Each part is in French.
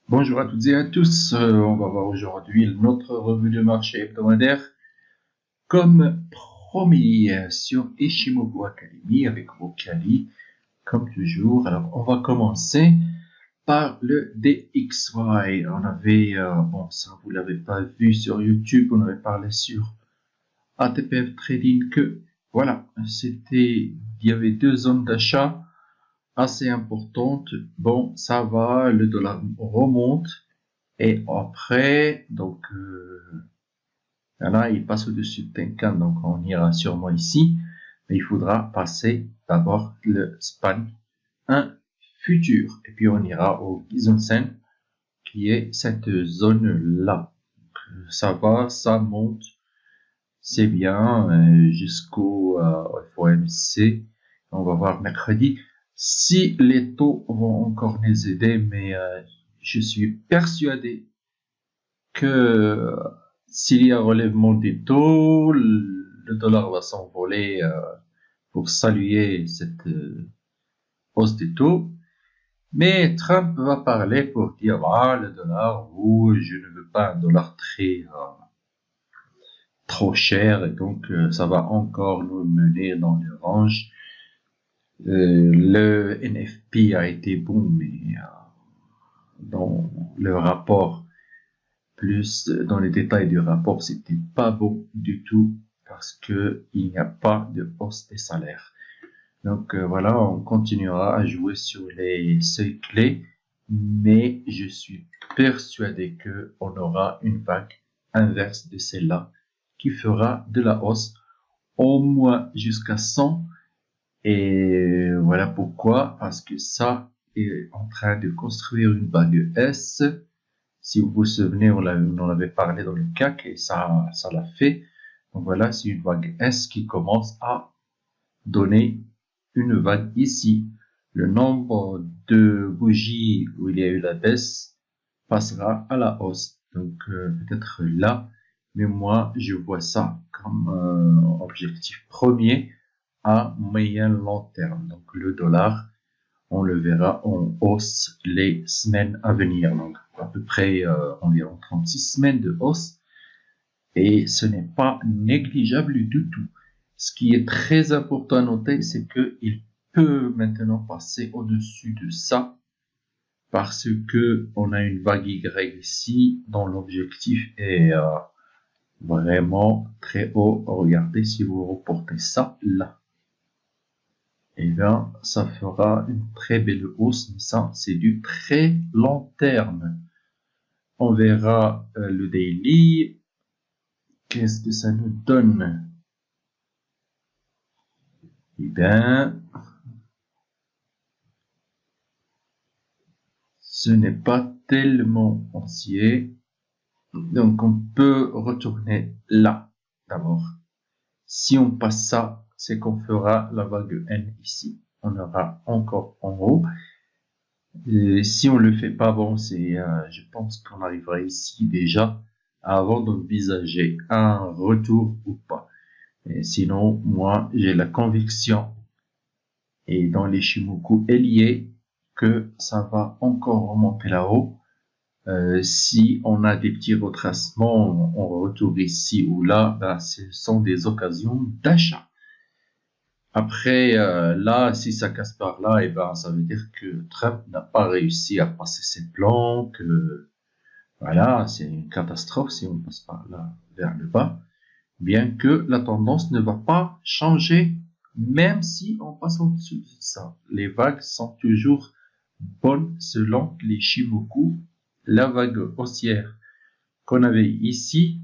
Bonjour à toutes et à tous. On va voir aujourd'hui notre revue de marché hebdomadaire. Comme promis sur Ishimoku Academy avec vos qualis, comme toujours. Alors, on va commencer par le DXY. On avait, bon, ça vous l'avez pas vu sur YouTube, on avait parlé sur ATPF Trading que, voilà, il y avait deux zones d'achat assez importantes. Bon, ça va, le dollar remonte. Et après, donc, là, il passe au-dessus de Tenkan, donc on ira sûrement ici. Mais il faudra passer d'abord le span 1 futur. Et puis on ira au Gizonsen, qui est cette zone-là. Ça va, ça monte, c'est bien, jusqu'au FOMC. On va voir mercredi si les taux vont encore les aider, mais je suis persuadé que s'il y a relèvement des taux, le dollar va s'envoler pour saluer cette hausse des taux. Mais Trump va parler pour dire ah, le dollar, je ne veux pas un dollar trop cher, et donc ça va encore nous mener dans le range. Le NFP a été bon, mais dans le rapport, plus dans les détails du rapport, c'était pas bon du tout parce que il n'y a pas de hausse des salaires. Donc voilà, on continuera à jouer sur les seuils clés, mais je suis persuadé que on aura une vague inverse de celle-là qui fera de la hausse au moins jusqu'à 100. Et voilà pourquoi, parce que ça est en train de construire une vague S. Si vous vous souvenez, on en avait parlé dans le CAC et ça l'a fait. Donc voilà, c'est une vague S qui commence à donner une vague ici. Le nombre de bougies où il y a eu la baisse passera à la hausse. Donc peut-être là, mais moi je vois ça comme objectif premier à moyen long terme. Donc le dollar, on le verra en hausse les semaines à venir. Donc à peu près environ 36 semaines de hausse. Et ce n'est pas négligeable du tout. Ce qui est très important à noter, c'est qu'il peut maintenant passer au-dessus de ça parce que on a une vague Y ici dont l'objectif est vraiment très haut. Regardez si vous reportez ça là. Eh bien, ça fera une très belle hausse, mais ça, c'est du très long terme. On verra le daily. Qu'est-ce que ça nous donne? Eh bien, ce n'est pas tellement entier. Donc, on peut retourner là, d'abord. Si on passe ça, c'est qu'on fera la vague N ici. On aura encore en haut. Et si on le fait pas, bon, je pense qu'on arrivera ici déjà avant d'envisager un retour ou pas. Et sinon, moi, j'ai la conviction, et dans les Shimoku lié, que ça va encore remonter là-haut. Si on a des petits retracements, on retourne ici ou là, ben, ce sont des occasions d'achat. Après, là, si ça casse par là, et ben, ça veut dire que Trump n'a pas réussi à passer ses plans, que voilà, c'est une catastrophe si on passe par là vers le bas, bien que la tendance ne va pas changer, même si on passe en dessous de ça. Les vagues sont toujours bonnes selon les Shimoku. La vague haussière qu'on avait ici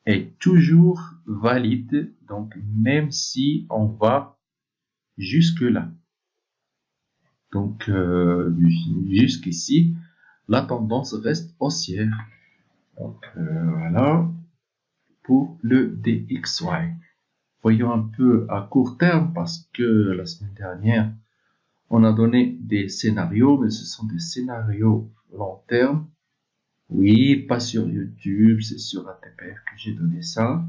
est toujours valide, donc même si on va jusque là. Donc jusqu'ici, la tendance reste haussière. Donc voilà pour le DXY. Voyons un peu à court terme parce que la semaine dernière, on a donné des scénarios, mais ce sont des scénarios long terme. Oui, pas sur YouTube, c'est sur ATPF que j'ai donné ça.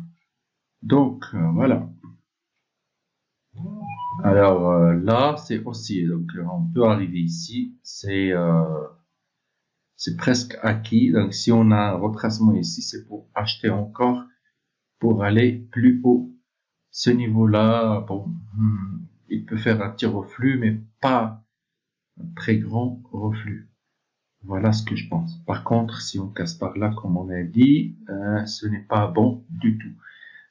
Donc voilà. Alors là, c'est aussi, donc on peut arriver ici, c'est c'est presque acquis. Donc, si on a un retracement ici, c'est pour acheter encore, pour aller plus haut. Ce niveau-là, bon, il peut faire un petit reflux, mais pas un très grand reflux. Voilà ce que je pense. Par contre, si on casse par là, comme on a dit, ce n'est pas bon du tout.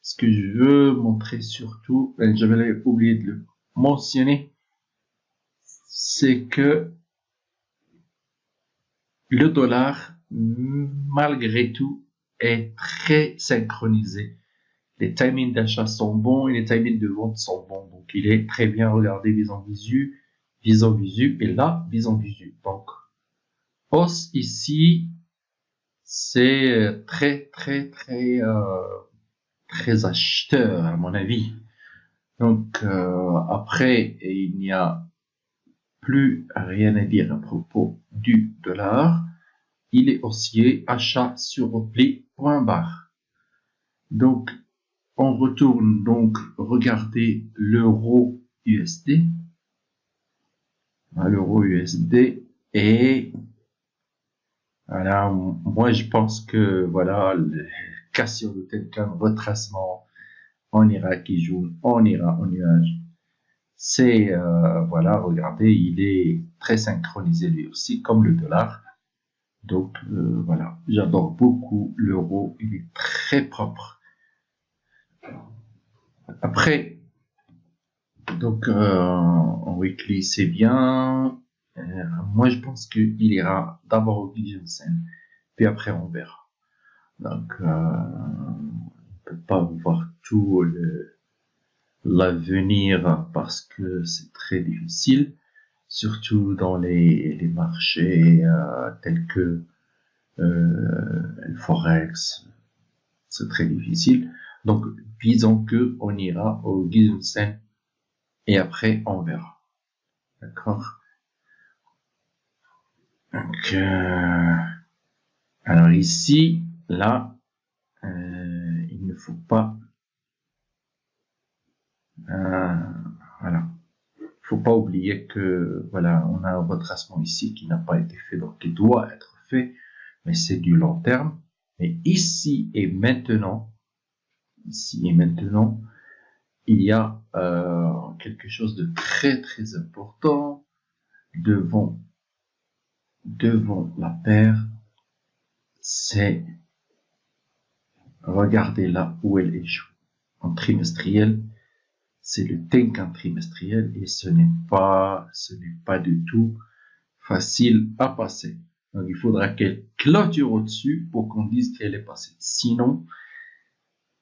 Ce que je veux montrer surtout, j'avais oublié de le mentionner, c'est que le dollar, malgré tout, est très synchronisé. Les timings d'achat sont bons et les timings de vente sont bons. Donc, il est très bien regardé vis-en-visu, et là, vis-en-visu. Donc, hausse ici, c'est très acheteur à mon avis. Donc, après, il n'y a plus rien à dire à propos du dollar. Il est haussier, achat sur repli, point barre. Donc, on retourne donc regarder l'euro USD. L'euro USD et voilà, moi je pense que voilà, le cassure de Tenkan, retracement, on ira qui joue, on ira en nuage. C'est voilà, regardez, il est très synchronisé lui aussi, comme le dollar. Donc voilà, j'adore beaucoup l'euro, il est très propre. Après, donc en weekly c'est bien. Moi je pense qu'il ira d'abord au Sen, puis après on verra. Donc on peut pas voir tout l'avenir parce que c'est très difficile, surtout dans les marchés tels que le Forex, c'est très difficile. Donc, disons que on ira au Sen et après on verra. D'accord. Donc, alors ici, là, il ne faut pas, voilà, faut pas oublier que voilà, on a un retracement ici qui n'a pas été fait, donc qui doit être fait, mais c'est du long terme. Mais ici et maintenant, il y a quelque chose de très important devant la paire, c'est regarder là où elle échoue. En trimestriel, c'est le Tenkan trimestriel et ce n'est pas du tout facile à passer. Donc il faudra qu'elle clôture au-dessus pour qu'on dise qu'elle est passée. Sinon,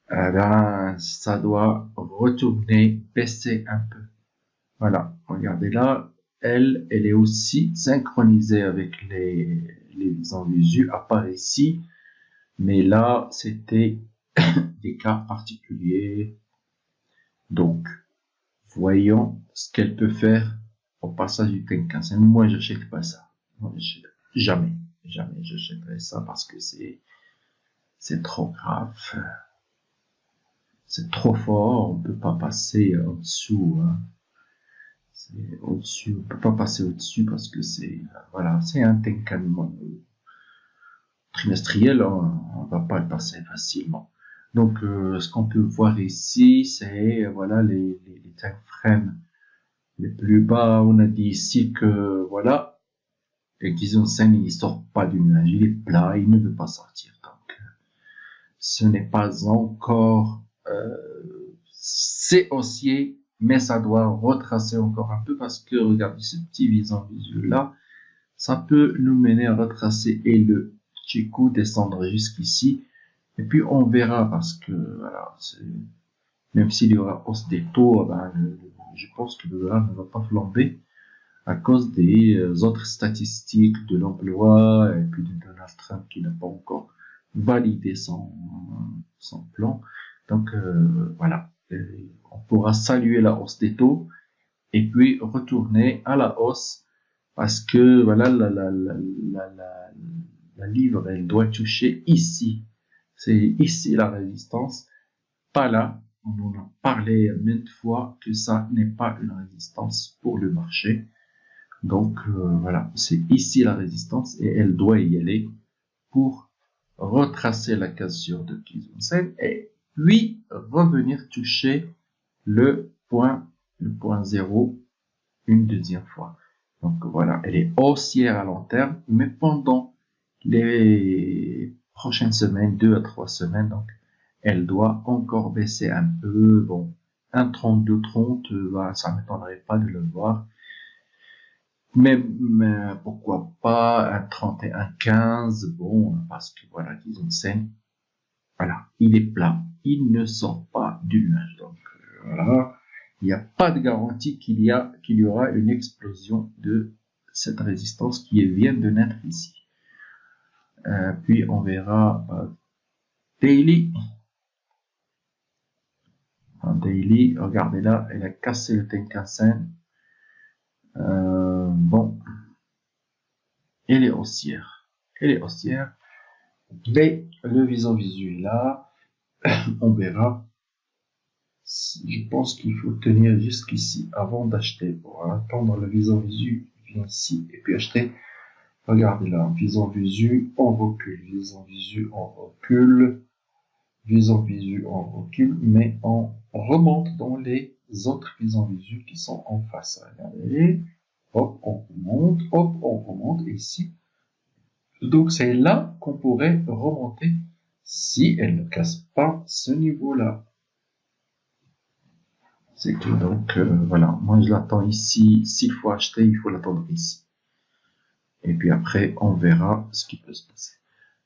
ça doit retourner, baisser un peu. Voilà, regardez là, elle est aussi synchronisée avec les envisus, à part ici, mais là, c'était des cas particuliers. Donc, voyons ce qu'elle peut faire au passage du Tenkan. Moi, j'achète pas ça. Jamais j'achèterai ça parce que c'est trop grave. C'est trop fort, on peut pas passer en dessous. Hein. Au-dessus, on peut pas passer au-dessus parce que c'est voilà, c'est un Tenkan trimestriel, on va pas le passer facilement. Donc, ce qu'on peut voir ici, c'est voilà les time frames les plus bas. On a dit ici que voilà, et Sen il sort pas du nuage, il est plat, il ne veut pas sortir. Donc, ce n'est pas encore c'est haussier, mais ça doit retracer encore un peu parce que regardez ce petit visant visuel là, ça peut nous mener à retracer et le petit coup descendre jusqu'ici et puis on verra parce que voilà, même s'il y aura hausse des taux, je pense que le dollar ne va pas flamber à cause des autres statistiques de l'emploi et puis de Donald Trump qui n'a pas encore validé son plan. Donc voilà, on pourra saluer la hausse des taux et puis retourner à la hausse parce que voilà la livre elle doit toucher ici. C'est ici la résistance, pas là. On en a parlé maintes fois que ça n'est pas une résistance pour le marché. Donc voilà, c'est ici la résistance et elle doit y aller pour retracer la cassure de Kizunsen et puis revenir toucher le point 0 une deuxième fois. Donc voilà, elle est haussière à long terme, mais pendant les prochaines semaines, 2 à 3 semaines, donc elle doit encore baisser un peu. Bon, un 32-30, ça ne m'étonnerait pas de le voir. Mais pourquoi pas un 31-15, bon, parce que voilà, Kizunsen, voilà, il est plat, il ne sort pas du nuage. Donc voilà, il n'y a pas de garantie qu'il y aura une explosion de cette résistance qui vient de naître ici. Puis on verra daily. En daily, regardez là, elle a cassé le Tenkan-sen. Bon, elle est haussière. Elle est haussière. Mais le visu est là. On verra. Je pense qu'il faut tenir jusqu'ici avant d'acheter. Pour attendre le visu vient ici et puis acheter. Regardez là, visu, on recule, visu, on recule, visu, on recule, mais on remonte dans les autres visu qui sont en face. Regardez, hop, on remonte, et ici. Donc c'est là qu'on pourrait remonter si elle ne casse pas ce niveau-là. C'est que donc, voilà, moi je l'attends ici. S'il faut acheter, il faut l'attendre ici. Et puis après, on verra ce qui peut se passer.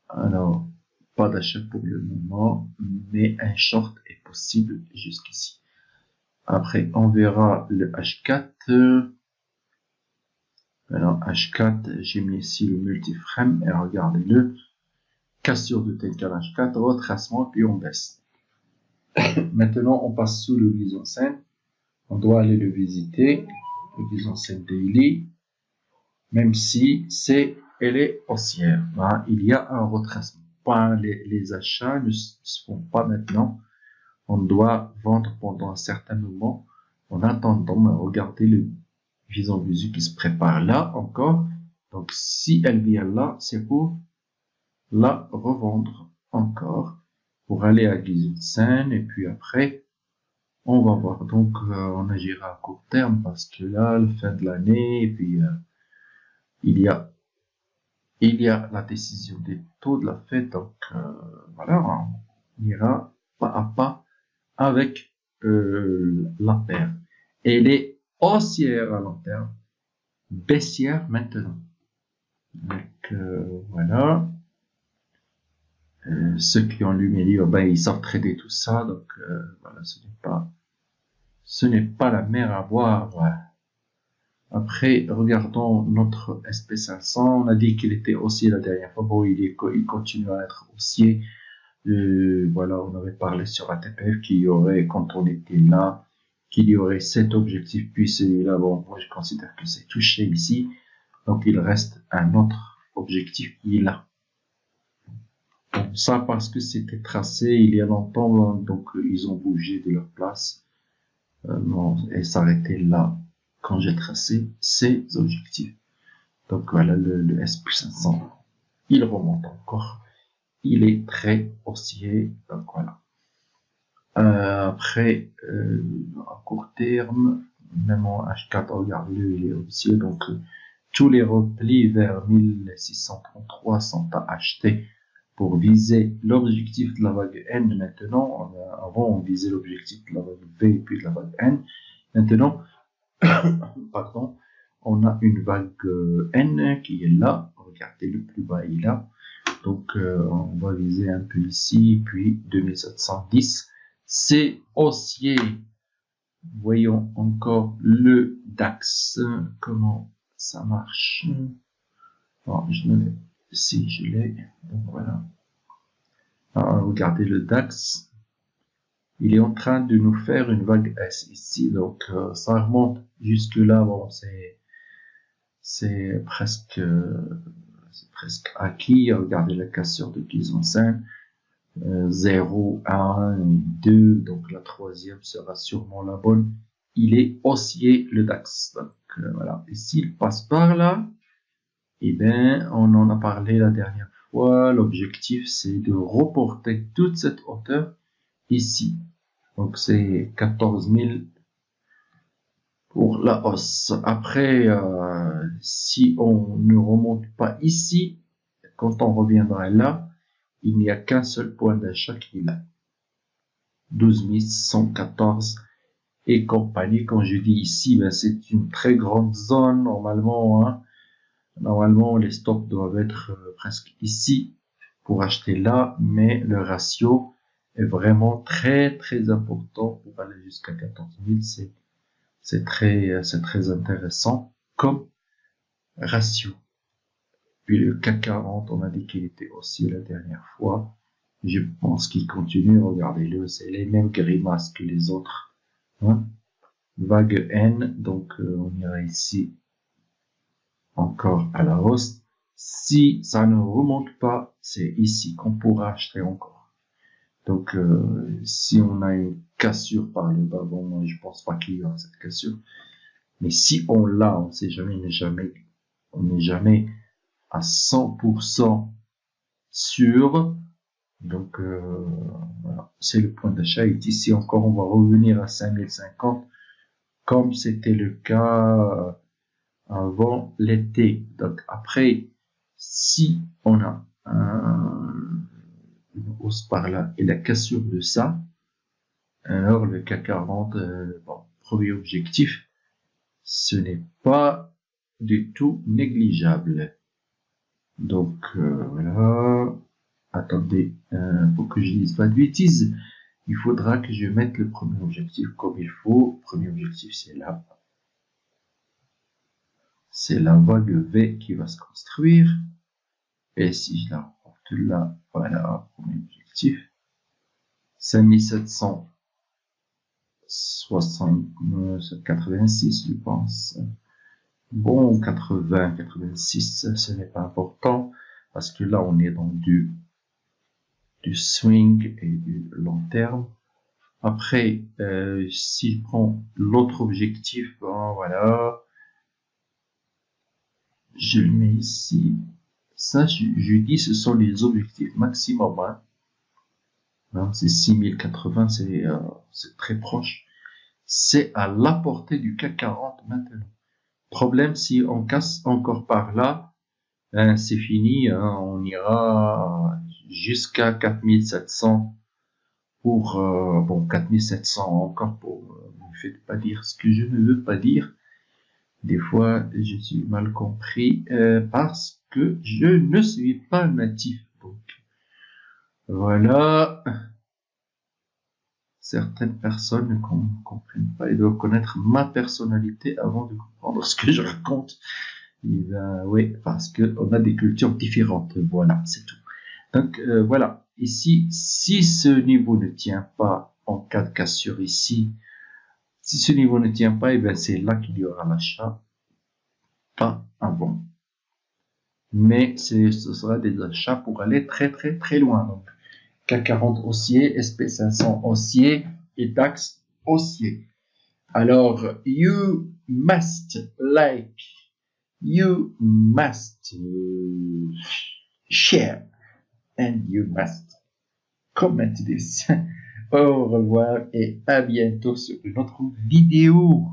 Alors, pas d'achat pour le moment, mais un short est possible jusqu'ici. Après, on verra le H4. Alors, H4, j'ai mis ici le multiframe et regardez-le. Cassure de Tenkan H4, retracement, puis on baisse. Maintenant, on passe sous le Kizunsen. On doit aller le visiter. Le Kizunsen Daily. Même si elle est haussière. Voilà, il y a un retracement. Les achats ne se font pas maintenant. On doit vendre pendant un certain moment. En attendant, regardez le visu qui se prépare là encore. Donc, si elle vient là, c'est pour la revendre encore. Pour aller à Kizunsen. Et puis après, on va voir. Donc, on agira à court terme parce que là, le fin de l'année, et puis il y a la décision des taux de la Fed, donc voilà, on ira pas à pas avec la paire. Elle est haussière à long terme, baissière maintenant. Donc voilà, ceux qui ont lu mes livres, ben, ils savent trader tout ça, donc voilà, ce n'est pas la mer à boire. Après, regardons notre SP500. On a dit qu'il était haussier la dernière fois. Bon, il continue à être haussier. Voilà, on avait parlé sur ATPF qu'il y aurait, quand on était là, qu'il y aurait cet objectif, puis celui-là. Bon, moi, je considère que c'est touché ici. Donc, il reste un autre objectif qui est là. Donc, ça, parce que c'était tracé il y a longtemps, donc ils ont bougé de leur place. Et s'arrêter là quand j'ai tracé ces objectifs. Donc voilà, le SP500, il remonte encore. Il est très haussier. Donc voilà. Après, à court terme, même en H4, regardez-le, il est haussier. Donc tous les replis vers 1633 sont à acheter pour viser l'objectif de la vague N. Maintenant, avant on visait l'objectif de la vague V et puis de la vague N. Maintenant, pardon, on a une vague N qui est là. Regardez, le plus bas il est là. Donc, on va viser un peu ici, puis 2710. C'est haussier. Voyons encore le DAX. Comment ça marche? Bon, je ne l'ai. Si, je l'ai. Donc, voilà. Alors, regardez le DAX. Il est en train de nous faire une vague S ici, donc ça remonte jusque là. Bon, c'est presque acquis. Regardez la cassure de Kizunsen, 0, 1 et 2, donc la troisième sera sûrement la bonne. Il est haussier le DAX, donc voilà. Et s'il passe par là, eh bien, on en a parlé la dernière fois. L'objectif, c'est de reporter toute cette hauteur ici. Donc, c'est 14 000 pour la hausse. Après, si on ne remonte pas ici, quand on reviendra là, il n'y a qu'un seul point d'achat qui est là. 12 114 et compagnie. Quand je dis ici, ben, c'est une très grande zone normalement. Hein. Normalement, les stops doivent être presque ici pour acheter là, mais le ratio est vraiment très très important pour aller jusqu'à 14 000. C'est très intéressant comme ratio. Puis le CAC 40, on a dit qu'il était aussi la dernière fois. Je pense qu'il continue, regardez-le, c'est les mêmes grimaces que les autres. Hein. Vague N, donc on ira ici encore à la hausse. Si ça ne remonte pas, c'est ici qu'on pourra acheter encore. Donc si on a une cassure par le bas, bon, moi je pense pas qu'il y aura cette cassure. Mais si on l'a, on sait jamais, on n'est jamais à 100% sûr. Donc voilà, c'est le point d'achat. Et ici encore, on va revenir à 5050 comme c'était le cas avant l'été. Donc après, si on a une hausse par là et la cassure de ça, alors le CAC 40, bon, premier objectif, ce n'est pas du tout négligeable. Donc voilà. Attendez, pour que je dise pas de bêtises, il faudra que je mette le premier objectif comme il faut. Le premier objectif, c'est là. C'est la vague V qui va se construire. Et si je la reporte là, voilà, premier objectif. 5786, je pense. Bon, 80, 86, ce n'est pas important. Parce que là, on est dans du swing et du long terme. Après, si je prends l'autre objectif, bon, voilà, je le mets ici. Ça, je dis, ce sont les objectifs maximum. Hein. Hein, c'est 6080, c'est très proche. C'est à la portée du CAC 40 maintenant. Problème, si on casse encore par là, ben, c'est fini. Hein, on ira jusqu'à 4700 pour, bon, 4700 encore pour, ne faites pas dire ce que je ne veux pas dire. Des fois, je suis mal compris parce que je ne suis pas natif. Donc, voilà. Certaines personnes ne comprennent pas et doivent connaître ma personnalité avant de comprendre ce que je raconte. Et ben, oui, parce que on a des cultures différentes. Voilà, c'est tout. Donc, voilà. Ici, si ce niveau ne tient pas en cas de cassure ici, si ce niveau ne tient pas, et ben c'est là qu'il y aura l'achat, pas avant. Mais ce sera des achats pour aller très très très loin. Donc, CAC 40 haussier, SP500 haussier et DAX haussier. Alors, you must like, you must share, and you must comment this. Au revoir et à bientôt sur une autre vidéo.